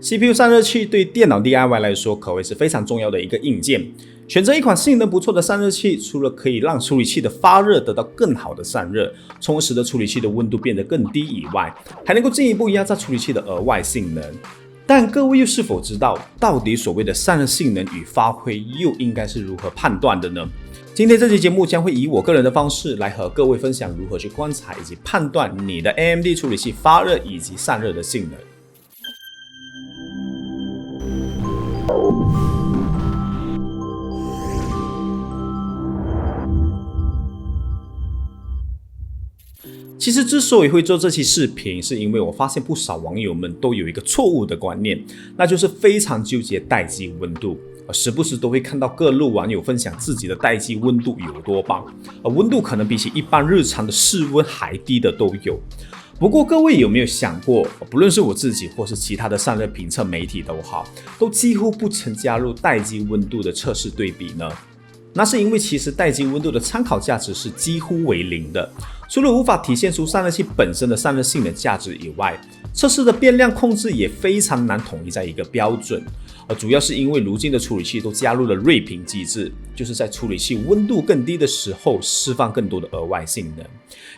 CPU 散热器对电脑 DIY 来说可谓是非常重要的一个硬件。选择一款性能不错的散热器，除了可以让处理器的发热得到更好的散热，从而使得处理器的温度变得更低以外，还能够进一步压榨处理器的额外性能。但各位又是否知道，到底所谓的散热性能与发挥又应该是如何判断的呢？今天这期节目将会以我个人的方式来和各位分享如何去观察以及判断你的 AMD 处理器发热以及散热的性能。其实之所以会做这期视频，是因为我发现不少网友们都有一个错误的观念，那就是非常纠结待机温度，时不时都会看到各路网友分享自己的待机温度有多棒，温度可能比起一般日常的室温还低的都有。不过各位有没有想过，不论是我自己或是其他的散热评测媒体都好，都几乎不曾加入待机温度的测试对比呢？那是因为其实待机温度的参考价值是几乎为零的，除了无法体现出散热器本身的散热性能价值以外，测试的变量控制也非常难统一在一个标准。主要是因为如今的处理器都加入了睿频机制，就是在处理器温度更低的时候释放更多的额外性能。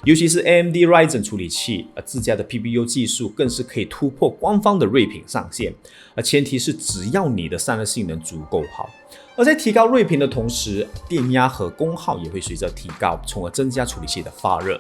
尤其是 AMD Ryzen 处理器，自家的 PPU 技术更是可以突破官方的睿频上限，前提是只要你的散热性能足够好。而在提高睿频的同时，电压和功耗也会随着提高，从而增加处理器的发热。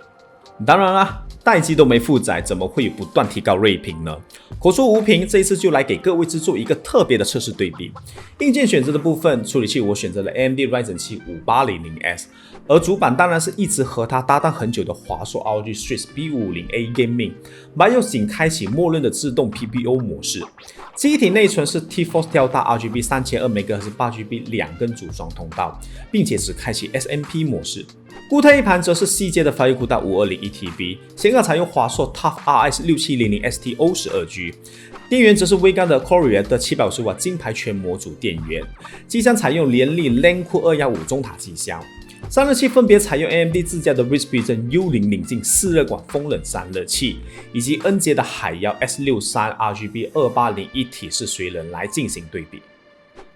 当然啦，待机都没负载，怎么会有不断提高睿频呢？口说无凭，这一次就来给各位制作一个特别的测试对比。硬件选择的部分，处理器我选择了 AMD Ryzen 7 5800S， 而主板当然是一直和它搭档很久的华硕 ROG Strix B550A Gaming。BIOS 仅开启默认的自动 PPO 模式。记忆体内存是 T-Force Delta RGB 32MHz 8GB 两根组双通道，并且只开启 SMP 模式。固态硬盘则是细阶的发热 CUDA 5201TB， 显卡采用华硕 TUF RS 6700 ST O12G， 电源则是微刚的 Corsair 的750W金牌全模组电源，机箱采用联立 Lenco 215中塔机箱。散热器分别采用 AMD 自家的 Rispiden U0 宁静4热管风冷散热器，以及 N 阶的海妖 S63 RGB 280一体式水冷来进行对比。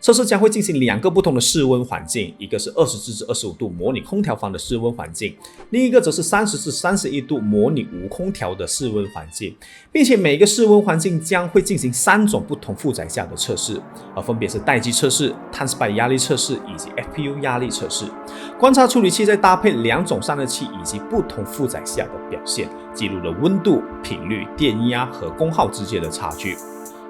测试将会进行两个不同的室温环境，一个是20至25度模拟空调房的室温环境，另一个则是30至31度模拟无空调的室温环境，并且每个室温环境将会进行3种不同负载下的测试，分别是待机测试、碳 SPI 压力测试以及 FPU 压力测试，观察处理器在搭配两种散热器以及不同负载下的表现，记录了温度、频率、电压和功耗之间的差距。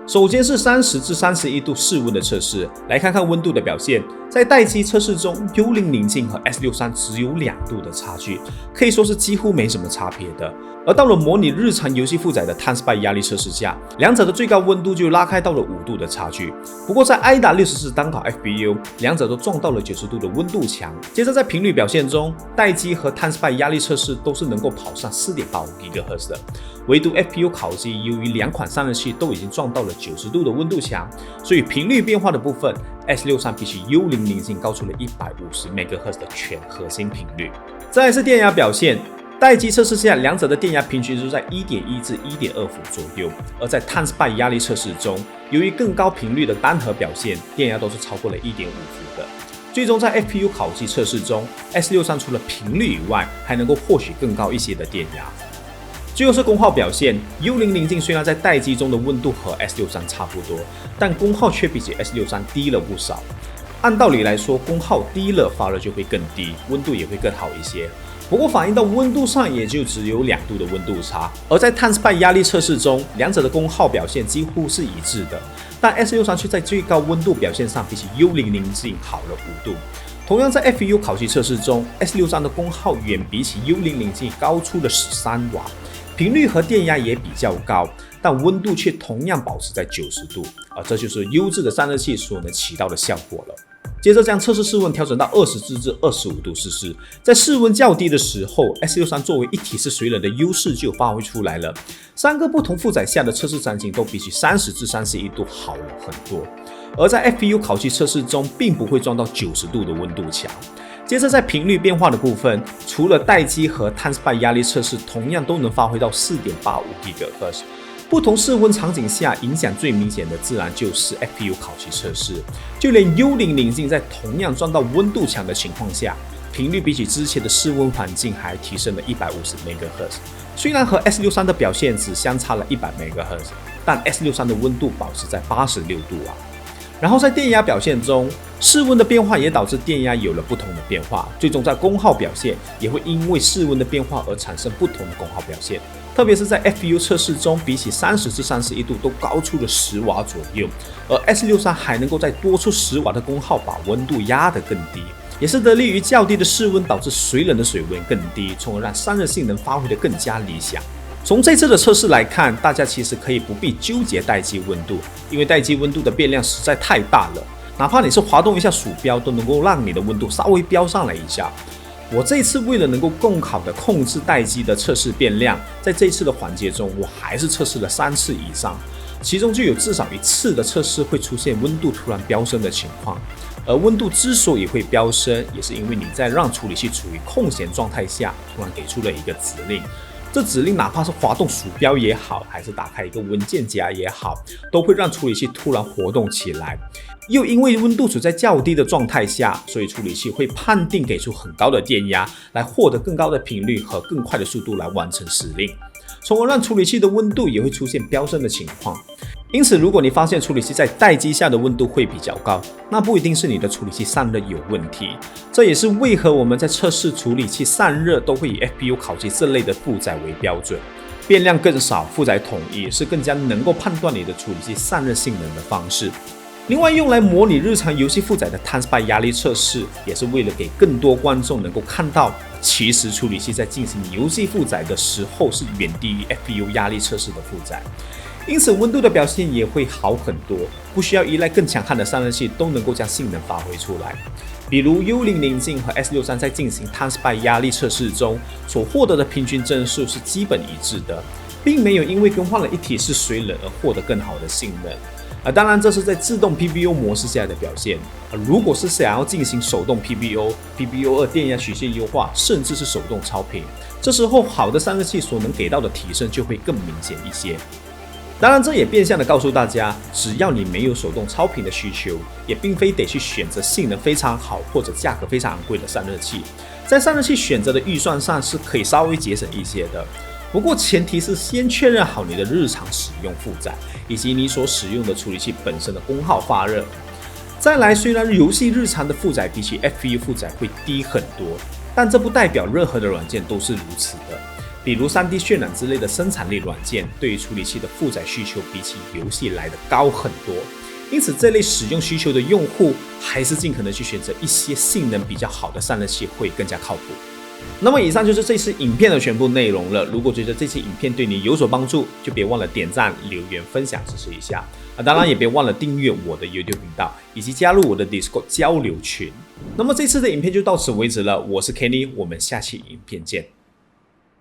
首先是30至31度室温的测试，来看看温度的表现。在待机测试中 ，U0 宁静和 S63 只有2度的差距，可以说是几乎没什么差别的。而到了模拟日常游戏负载的碳 SPI 压力测试下，两者的最高温度就拉开到了5度的差距。不过在 AIDA64 单卡 FPU， 两者都撞到了90度的温度墙。接着在频率表现中，待机和碳 SPI 压力测试都是能够跑上 4.85 GHz 的，唯独 FPU 烤机由于两款散热器都已经撞到了90度的温度墙，所以频率变化的部分 S63 比起 U0 宁静高出了150 MHz 的全核心频率。再来是电压表现，待机测试下两者的电压平均都在 1.1 至 1.2 伏左右，而在碳 SPI 压力测试中，由于更高频率的单核表现，电压都是超过了 1.5 伏的。最终在 FPU 烤机测试中 ，S63 除了频率以外，还能够获取更高一些的电压。最后是功耗表现 ，U0 宁静虽然在待机中的温度和 S63 差不多，但功耗却比起 S63 低了不少。按道理来说，功耗低了，发热就会更低，温度也会更好一些。不过反映到温度上，也就只有2度的温度差。而在碳 SPI 压力测试中，两者的功耗表现几乎是一致的，但 S63 却在最高温度表现上比起 U0 宁静好了5度。同样在 FPU 烤机测试中 ，S63 的功耗远比起 U0 宁静高出了13瓦。频率和电压也比较高，但温度却同样保持在90度，这就是优质的散热器所能起到的效果了。接着将测试室温调整到20至25度试试，在室温较低的时候 ，S63 作为一体式水冷的优势就发挥出来了。3个不同负载下的测试场景都比起30至31度好了很多，而在 FPU 烤机测试中，并不会撞到90度的温度墙。接着在频率变化的部分，除了待机和碳 SPI 压力测试同样都能发挥到 4.85 GHz，不同室温场景下影响最明显的自然就是 FPU 烤漆测试，就连 U00镜在同样撞到温度墙的情况下，频率比起之前的室温环境还提升了150 MHz。虽然和 S63 的表现只相差了100 MHz， 但 S63 的温度保持在86度啊。然后在电压表现中，室温的变化也导致电压有了不同的变化，最终在功耗表现也会因为室温的变化而产生不同的功耗表现。特别是在 FPU 测试中，比起30至31度都高出了10瓦左右，而 S63 还能够再多出10瓦的功耗，把温度压得更低，也是得力于较低的室温导致水冷的水温更低，从而让散热性能发挥得更加理想。从这次的测试来看，大家其实可以不必纠结待机温度，因为待机温度的变量实在太大了，哪怕你是滑动一下鼠标，都能够让你的温度稍微飙上来一下。我这一次为了能够更好的控制待机的测试变量，在这一次的环节中，我还是测试了3次以上，其中就有至少1次的测试会出现温度突然飙升的情况。而温度之所以会飙升，也是因为你在让处理器处于空闲状态下，突然给出了一个指令。这指令哪怕是滑动鼠标也好，还是打开一个文件夹也好，都会让处理器突然活动起来。又因为温度处在较低的状态下，所以处理器会判定给出很高的电压，来获得更高的频率和更快的速度来完成指令，从而让处理器的温度也会出现飙升的情况。因此，如果你发现处理器在待机下的温度会比较高，那不一定是你的处理器散热有问题。这也是为何我们在测试处理器散热都会以 FPU 烤漆这类的负载为标准，变量更少，负载统一，是更加能够判断你的处理器散热性能的方式。另外，用来模拟日常游戏负载的 TimeSpy 压力测试，也是为了给更多观众能够看到，其实处理器在进行游戏负载的时候是远低于 FPU 压力测试的负载。因此，温度的表现也会好很多，不需要依赖更强悍的散热器都能够将性能发挥出来。比如 U00镜和 S63 在进行 TimeSpy 压力测试中所获得的平均帧数是基本一致的，并没有因为更换了一体式水冷而获得更好的性能。当然，这是在自动 PBO 模式下的表现。如果是想要进行手动 PBO、PBO2 电压曲线优化，甚至是手动超频，这时候好的散热器所能给到的提升就会更明显一些。当然，这也变相的告诉大家，只要你没有手动超频的需求，也并非得去选择性能非常好或者价格非常昂贵的散热器，在散热器选择的预算上是可以稍微节省一些的。不过前提是先确认好你的日常使用负载，以及你所使用的处理器本身的功耗发热。再来，虽然游戏日常的负载比起 FPU 负载会低很多，但这不代表任何的软件都是如此的。比如 3D 渲染之类的生产力软件，对于处理器的负载需求比起游戏来的高很多。因此，这类使用需求的用户还是尽可能去选择一些性能比较好的散热器会更加靠谱。那么以上就是这次影片的全部内容了。如果觉得这期影片对你有所帮助，就别忘了点赞、留言、分享支持一下。当然也别忘了订阅我的 YouTube 频道，以及加入我的 Discord 交流群。那么这次的影片就到此为止了，我是 Kenny， 我们下期影片见。